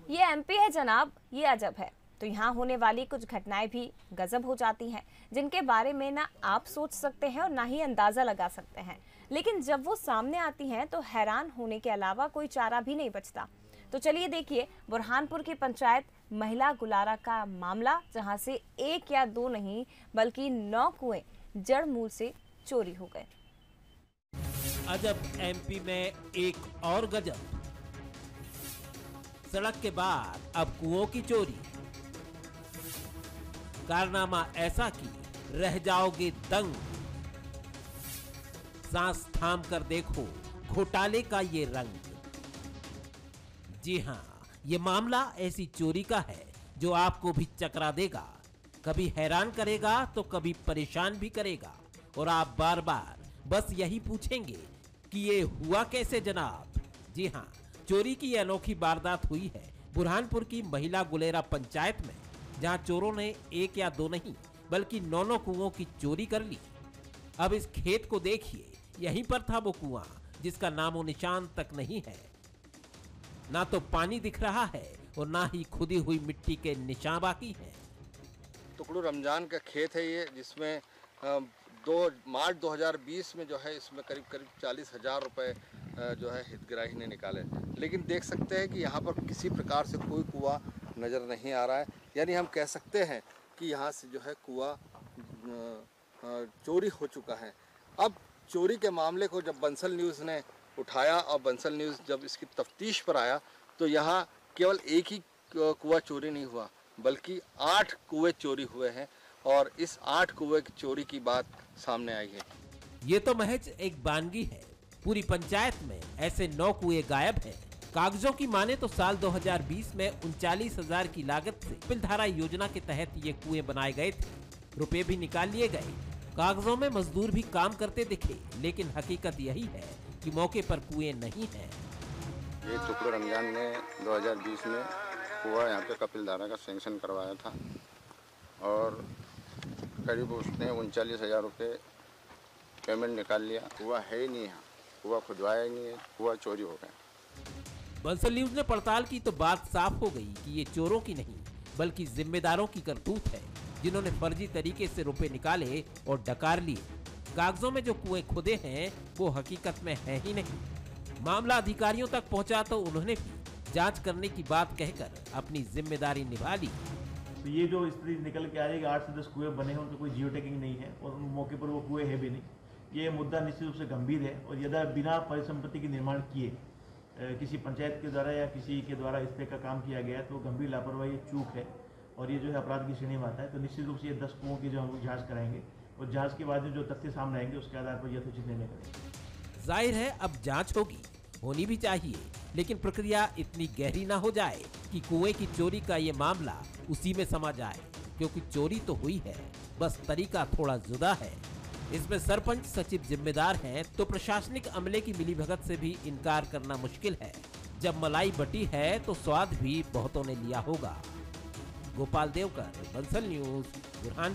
ये एमपी है जनाब, ये अजब है। तो यहाँ होने वाली कुछ घटनाएं भी गजब हो जाती हैं, जिनके बारे में ना आप सोच सकते हैं और ना ही अंदाजा लगा सकते हैं। लेकिन जब वो सामने आती हैं तो हैरान होने के अलावा कोई चारा भी नहीं बचता। तो चलिए देखिए बुरहानपुर की पंचायत महिला गुलारा का मामला, जहाँ से एक या दो नहीं बल्कि 9 कुएं जड़ मूल से चोरी हो गए। अजब एमपी में एक और गजब। सड़क के बाद अब कुओं की चोरी। कारनामा ऐसा कि रह जाओगे दंग। सांस थाम कर देखो घोटाले का ये रंग। जी हां, ये मामला ऐसी चोरी का है जो आपको भी चकरा देगा, कभी हैरान करेगा तो कभी परेशान भी करेगा। और आप बार बार बस यही पूछेंगे कि ये हुआ कैसे जनाब। जी हां, चोरी की ये अनोखी वारदात हुई है बुरहानपुर की महिला गुलेरा पंचायत में, जहां चोरों ने एक या दो नहीं बल्कि 9 कुओं की चोरी कर ली। अब इस खेत को देखिए, यहीं पर था वो कुआं जिसका नामो निशान तक नहीं है। ना तो पानी दिख रहा है और ना ही खुदी हुई मिट्टी के निशान बाकी हैं। टुकड़ू रमजान का खेत है ये, जिसमें 2 मार्च 2020 में जो है इसमें करीब 40,000 रुपये जो है हितग्राही ने निकाले। लेकिन देख सकते हैं कि यहाँ पर किसी प्रकार से कोई कुआं नज़र नहीं आ रहा है। यानी हम कह सकते हैं कि यहाँ से जो है कुआं चोरी हो चुका है। अब चोरी के मामले को जब बंसल न्यूज़ ने उठाया और बंसल न्यूज़ जब इसकी तफ्तीश पर आया तो यहाँ केवल एक ही कुआं चोरी नहीं हुआ बल्कि 8 कुएं चोरी हुए हैं और इस 8 कुएं की चोरी की बात सामने आई है। ये तो महज एक बानगी है। पूरी पंचायत में ऐसे 9 कुएं गायब हैं। कागजों की माने तो साल 2020 में 39,000 की लागत से कपिलधारा योजना के तहत ये कुएं बनाए गए थे। रुपए भी निकाल लिए गए। कागजों में मजदूर भी काम करते दिखे, लेकिन हकीकत यही है कि मौके पर कुएं नहीं हैं। ये टुकड़ू रमजान ने 2020 में कुआं यहाँ पे कपिलधारा का सैंक्शन करवाया था और करीब उसने 39,000 रुपये पेमेंट निकाल लिया। कुआं है ही नहीं यहाँ, कुआं खुदवाया ही नहीं है, कुआं चोरी हो गया। बंसल न्यूज ने पड़ताल की तो बात साफ हो गई कि ये चोरों की नहीं बल्कि जिम्मेदारों की करतूत है, जिन्होंने फर्जी तरीके से रुपए निकाले और डकार लिए। कागजों में जो कुएं खुदे हैं वो हकीकत में है ही नहीं। मामला अधिकारियों तक पहुंचा तो उन्होंने भी जांच करने की बात कहकर अपनी जिम्मेदारी निभा ली। तो ये जो स्थिति निकल के आ रही है 8 से 10 कुएं बने हैं, उनका कोई जियो टैगिंग नहीं है और मौके पर वो कुएं है भी नहीं। ये मुद्दा निश्चित रूप से गंभीर है और यदि बिना परिसंपत्ति के निर्माण किए किसी पंचायत के द्वारा या किसी के द्वारा इस पे का काम किया गया तो गंभीर लापरवाही चूक है और ये जो है अपराध की श्रेणी में आता है। तो निश्चित रूप से ये 10 कुओं की जो हम जाँच कराएंगे और जाँच के बाद जो तथ्य सामने आएंगे उसके आधार पर यथोचित निर्णय करेंगे। जाहिर है अब जांच होनी भी चाहिए, लेकिन प्रक्रिया इतनी गहरी ना हो जाए कि कुएं की चोरी का ये मामला उसी में समा जाए, क्योंकि चोरी तो हुई है, बस तरीका थोड़ा जुदा है। इसमें सरपंच सचिव जिम्मेदार हैं तो प्रशासनिक अमले की मिलीभगत से भी इनकार करना मुश्किल है। जब मलाई बटी है तो स्वाद भी बहुतों ने लिया होगा। गोपाल देवकर, बंसल न्यूज, बुरहानपुर।